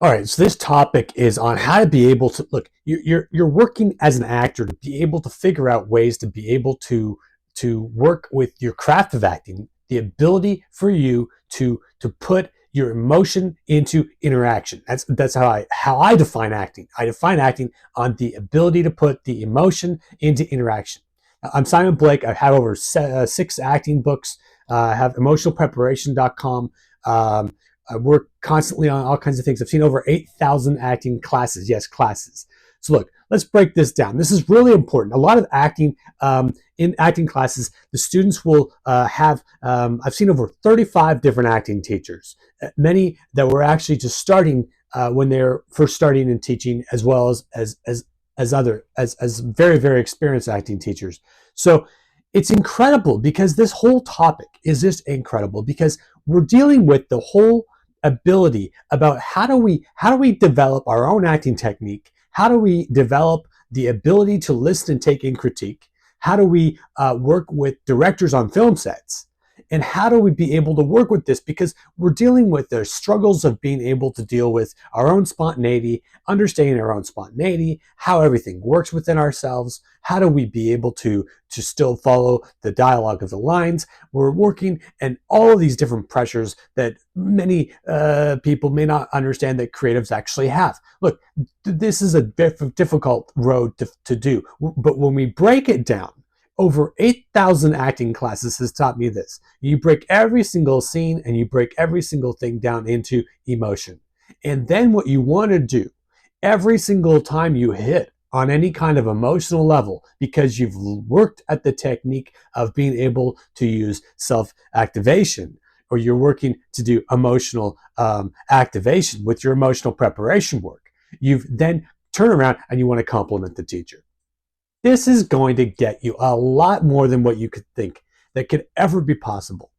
All right, so this topic is on how to be able to look. You're working as an actor to be able to figure out ways to be able to work with your craft of acting, the ability for you to put your emotion into interaction. That's how I define acting. I define acting on the ability to put the emotion into interaction. I'm Simon Blake. I have over six acting books. I have emotionalpreparation.com. I work constantly on all kinds of things. I've seen over 8,000 acting classes. Yes, classes. So look, let's break this down. This is really important. A lot of acting, in acting classes, the students will have, I've seen over 35 different acting teachers, many that were actually just starting when they're first starting in teaching, as well as very, very experienced acting teachers. So it's incredible because this whole topic is just incredible because we're dealing with the whole ability about how do we develop our own acting technique, how do we develop the ability to listen and take in critique, how do we work with directors on film sets, and how do we be able to work with this, because we're dealing with the struggles of being able to deal with our own spontaneity, understanding our own spontaneity, how everything works within ourselves, how do we be able to still follow the dialogue of the lines. We're working and all of these different pressures that many people may not understand that creatives actually have. Look, this is a difficult road to do, but when we break it down, over 8,000 acting classes has taught me this. You break every single scene and you break every single thing down into emotion. And then what you want to do every single time you hit on any kind of emotional level, because you've worked at the technique of being able to use self-activation, or you're working to do emotional activation with your emotional preparation work, you've then turn around and you want to compliment the teacher. This is going to get you a lot more than what you could think that could ever be possible.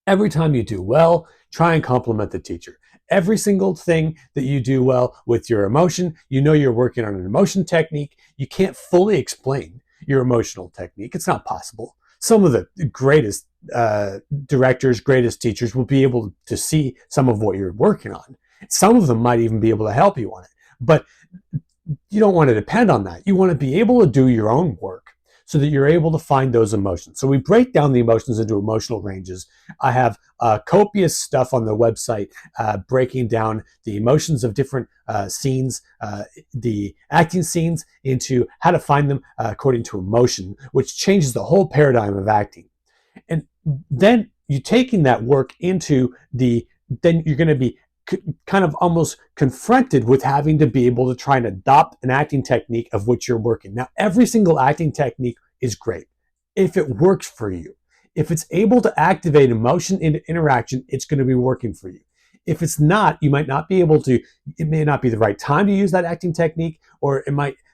Every time you do well, try and compliment the teacher. Every single thing that you do well with your emotion, you know you're working on an emotion technique. You can't fully explain your emotional technique. It's not possible. Some of the greatest directors, greatest teachers will be able to see some of what you're working on. Some of them might even be able to help you on it. But you don't want to depend on that. You want to be able to do your own work so that you're able to find those emotions. So we break down the emotions into emotional ranges. I have copious stuff on the website breaking down the emotions of different scenes, the acting scenes, into how to find them according to emotion, which changes the whole paradigm of acting. And then you taking that work into then you're going to be kind of almost confronted with having to be able to try and adopt an acting technique of which you're working. Now, every single acting technique is great if it works for you. If it's able to activate emotion into interaction, it's going to be working for you. If it's not, you might not be able to, it may not be the right time to use that acting technique, or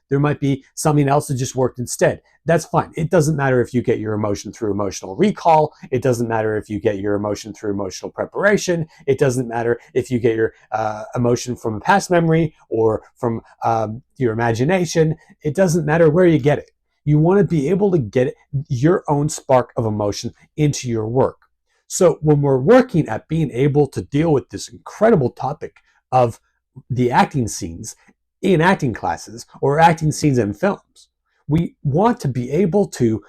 there might be something else that just worked instead. That's fine. It doesn't matter if you get your emotion through emotional recall. It doesn't matter if you get your emotion through emotional preparation. It doesn't matter if you get your emotion from a past memory or from your imagination. It doesn't matter where you get it. You want to be able to get your own spark of emotion into your work. So when we're working at being able to deal with this incredible topic of the acting scenes in acting classes or acting scenes in films, we want to be able to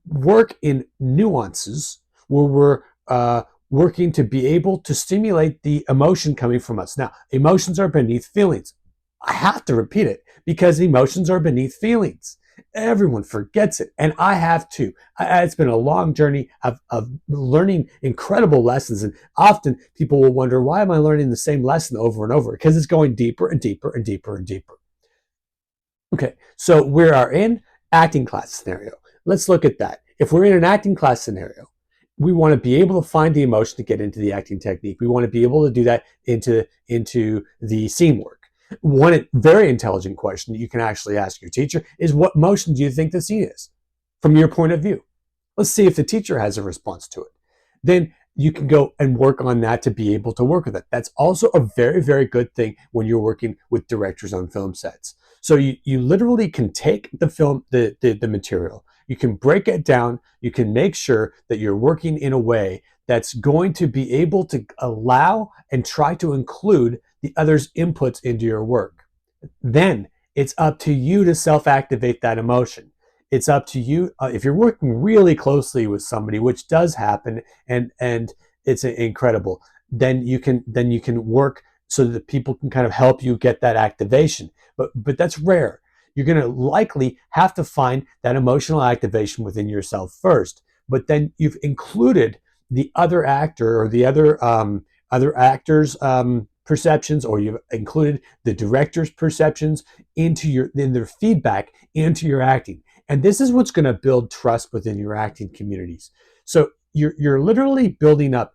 work in nuances where we're working to be able to stimulate the emotion coming from us. Now, emotions are beneath feelings. I have to repeat it because emotions are beneath feelings. Everyone forgets it, and I have too. It's been a long journey of learning incredible lessons, and often people will wonder, why am I learning the same lesson over and over? Because it's going deeper and deeper and deeper and deeper. Okay, so we are in acting class scenario. Let's look at that. If we're in an acting class scenario, we want to be able to find the emotion to get into the acting technique. We want to be able to do that into the scene work. One very intelligent question that you can actually ask your teacher is, what motion do you think the scene is from your point of view? Let's see if the teacher has a response to it. Then you can go and work on that to be able to work with it. That's also a very, very good thing when you're working with directors on film sets. So you literally can take the film, the material, you can break it down, you can make sure that you're working in a way that's going to be able to allow and try to include the other's inputs into your work. Then it's up to you to self-activate that emotion. It's up to you, if you're working really closely with somebody, which does happen, and it's incredible. Then you can work so that people can kind of help you get that activation. But that's rare. You're going to likely have to find that emotional activation within yourself first. But then you've included the other actor or the other actors' perceptions, or you've included the director's perceptions in their feedback into your acting. And this is what's going to build trust within your acting communities. So you're literally building up.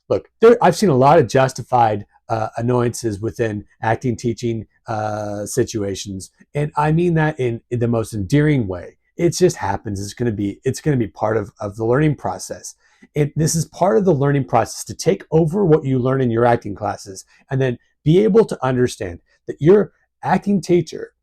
Look, I've seen a lot of justified annoyances within acting teaching situations, and I mean that in the most endearing way. It just happens. It's going to be part of the learning process. This is part of the learning process, to take over what you learn in your acting classes and then be able to understand that your acting teacher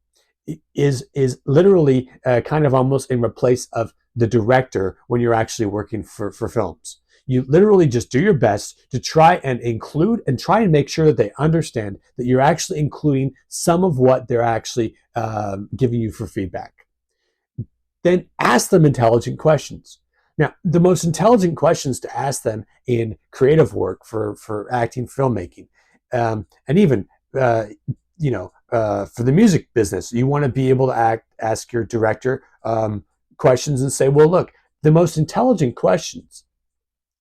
is literally kind of almost in replace of the director when you're actually working for films. You literally just do your best to try and include and try and make sure that they understand that you're actually including some of what they're actually giving you for feedback. Then ask them intelligent questions. Now, the most intelligent questions to ask them in creative work for acting, filmmaking, and even for the music business, you want to be able to ask your director questions and say, well, look, the most intelligent questions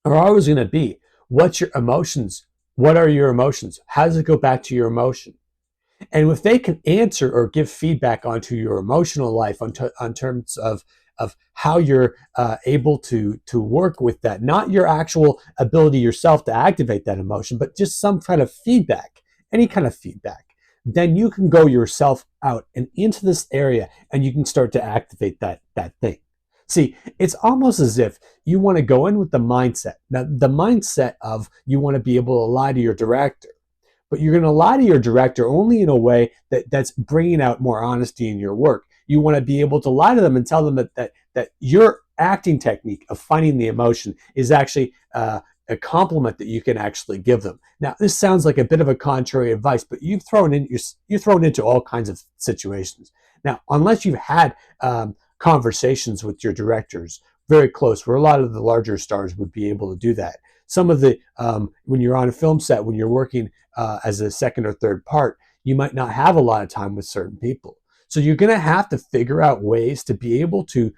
are always going to be, what's your emotions? What are your emotions? How does it go back to your emotion? And if they can answer or give feedback onto your emotional life on terms of how you're able to work with that, not your actual ability yourself to activate that emotion, but just some kind of feedback, any kind of feedback, then you can go yourself out and into this area and you can start to activate that thing. See, it's almost as if you want to go in with the mindset. Now, the mindset of you want to be able to lie to your director, but you're going to lie to your director only in a way that's bringing out more honesty in your work. You want to be able to lie to them and tell them that your acting technique of finding the emotion is actually a compliment that you can actually give them. Now, this sounds like a bit of a contrary advice, but you're thrown into all kinds of situations. Now, unless you've had conversations with your directors very close, where a lot of the larger stars would be able to do that. Some of the when you're on a film set, when you're working as a second or third part, you might not have a lot of time with certain people. So you're going to have to figure out ways to be able to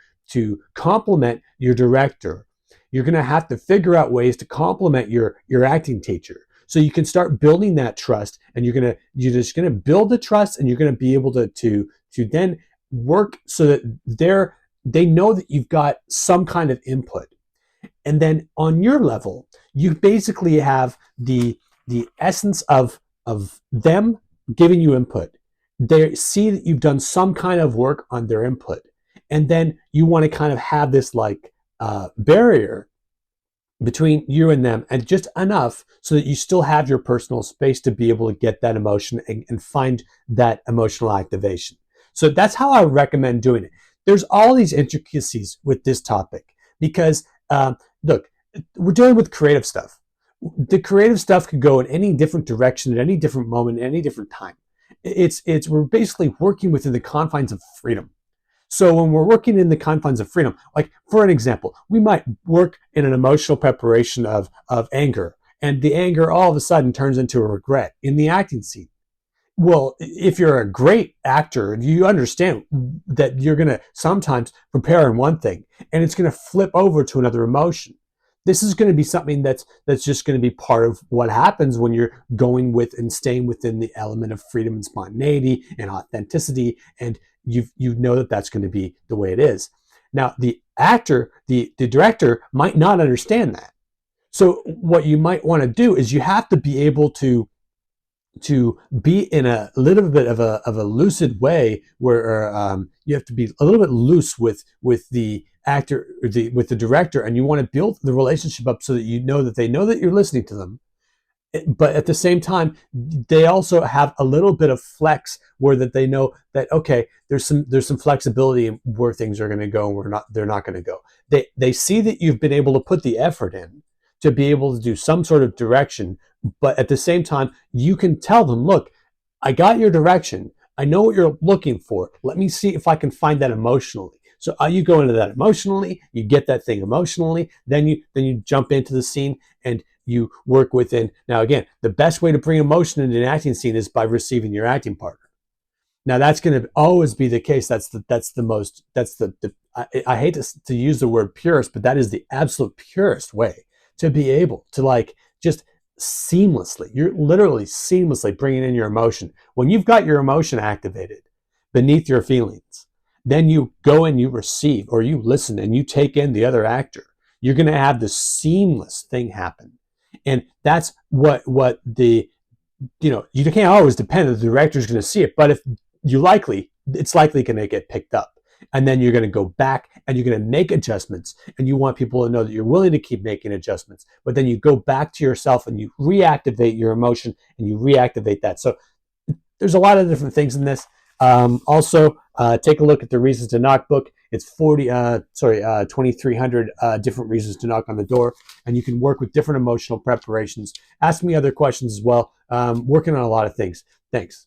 compliment your director. You're going to have to figure out ways to compliment your acting teacher, so you can start building that trust. And you're just going to build the trust, and you're going to be able to then work so that they know that you've got some kind of input. And then on your level, you basically have the essence of them giving you input. They see that you've done some kind of work on their input, and then you want to kind of have this barrier between you and them, and just enough so that you still have your personal space to be able to get that emotion and find that emotional activation. So that's how I recommend doing it. There's all these intricacies with this topic because look, we're dealing with creative stuff. The creative stuff could go in any different direction at any different moment, at any different time. We're basically working within the confines of freedom. So when we're working in the confines of freedom, like for an example, we might work in an emotional preparation of anger, and the anger all of a sudden turns into a regret in the acting scene. Well, if you're a great actor, you understand that you're going to sometimes prepare in one thing and it's going to flip over to another emotion. This is going to be something that's just going to be part of what happens when you're going with and staying within the element of freedom and spontaneity and authenticity, and you know that that's going to be the way it is. Now, the actor, the director might not understand that. So what you might want to do is you have to be able to be in a little bit of a lucid way, where you have to be a little bit loose with the actor, with the director, and you want to build the relationship up so that they know that you're listening to them, but at the same time they also have a little bit of flex, where that they know that, okay, there's some flexibility in where things are going to go and they're not going to go. They see that you've been able to put the effort in to be able to do some sort of direction. But at the same time, you can tell them, look, I got your direction. I know what you're looking for. Let me see if I can find that emotionally. So you go into that emotionally, you get that thing emotionally, then you jump into the scene and you work within. Now again, the best way to bring emotion into an acting scene is by receiving your acting partner. Now that's going to always be the case. I hate to use the word purest, but that is the absolute purest way to be able to like just seamlessly. You're literally seamlessly bringing in your emotion. When you've got your emotion activated beneath your feelings, then you go and you receive or you listen and you take in the other actor. You're going to have this seamless thing happen, and that's what the you can't always depend on the director's going to see it, but if it's likely going to get picked up. And then you're going to go back and you're going to make adjustments. And you want people to know that you're willing to keep making adjustments. But then you go back to yourself and you reactivate your emotion and you reactivate that. So there's a lot of different things in this. Also, take a look at the Reasons to Knock book. It's 2,300 different reasons to knock on the door, and you can work with different emotional preparations. Ask me other questions as well. Working on a lot of things. Thanks.